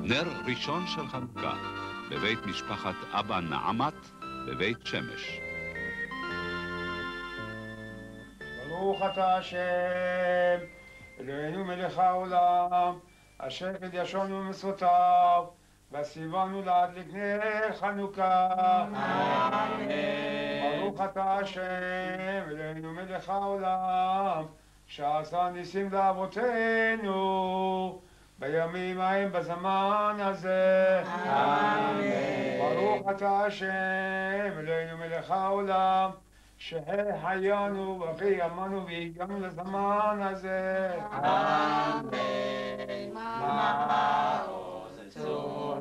נר ראשון של חנוכה, בבית משפחת אבא נעמת, בבית שמש. ברוך אתה השם, אלוהינו מלך העולם, אשר קדשנו ומצוותיו, וציוונו להדליק נר חנוכה. אמן. ברוך אתה השם, אלוהינו מלך העולם, שעשה ניסים לאבותינו, בימים ההם בזמן הזה. אמן. ברוך אתה השם, אלוהינו מלך העולם, שהחיינו וקיימנו והגענו לזמן הזה. אמן. מעוז צור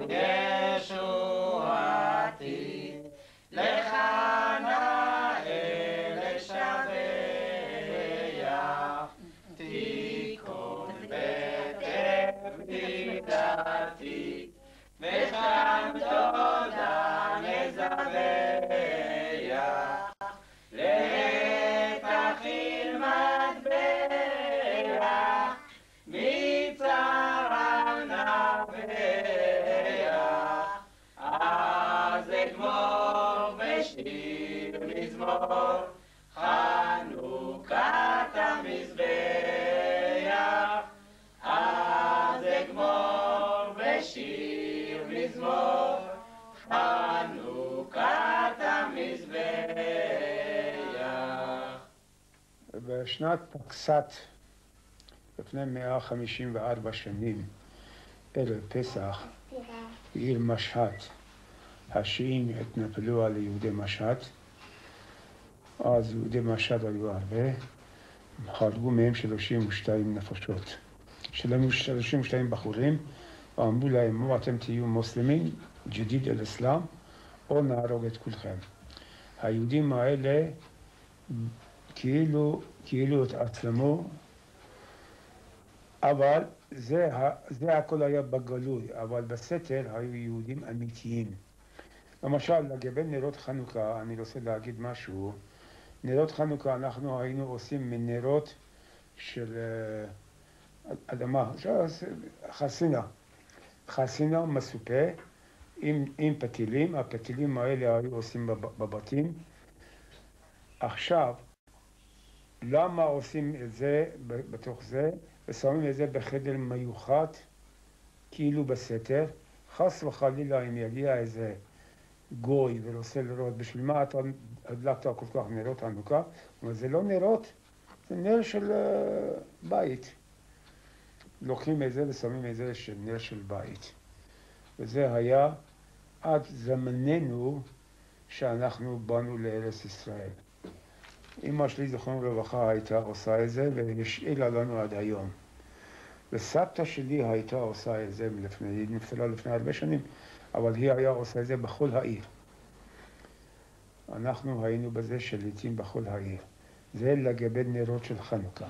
ישועתי, לך נאה לשבח, תיכון בכיף תפילתי, ושם תודה נזבח. לתחיל מטבח, מצרה נבח, אז אגמור ושיר מזמור, חנוכת המזבח. אז אגמור ושיר מזמור, חנוכת המזבח. בשנת פקסת, לפני 154 שנים, ערב פסח, בעיר משהד, השיעים התנפלו על יהודי משהד. אז יהודי משהד היו הרבה, חרגו מהם 32 נפשות, 32 בחורים, ואמרו להם, או אתם תהיו מוסלמים, ג'דיד אל אסלאם, או נהרוג את כולכם. היהודים האלה כאילו התעצמו, אבל זה הכל היה בגלוי, אבל בסתר היו יהודים אמיתיים. למשל, לגבי נרות חנוכה, אני רוצה להגיד משהו. נרות חנוכה אנחנו היינו עושים מנרות של אדמה, חסינה מסופה עם פתילים. הפתילים האלה היו עושים בבתים. עכשיו, למה עושים את זה בתוך זה, ושמים את זה בחדר מיוחד, כאילו בסתר? חס וחלילה אם יגיע איזה גוי ורוצה לראות, בשביל מה אתה הדלקת כל כך נרות חנוכה? אבל זה לא נרות, זה נר של בית. לוקחים את זה ושמים את זה של נר של בית. וזה היה עד זמננו שאנחנו באנו לארץ ישראל. אמא שלי זכרונה לברכה הייתה עושה את זה והשאילה לנו עד היום. וסבתא שלי הייתה עושה את זה היא נפטרה לפני הרבה שנים, אבל היא היה עושה את זה בכל העיר. אנחנו היינו בזה שליטים בכל העיר. זה לגבי נרות של חנוכה.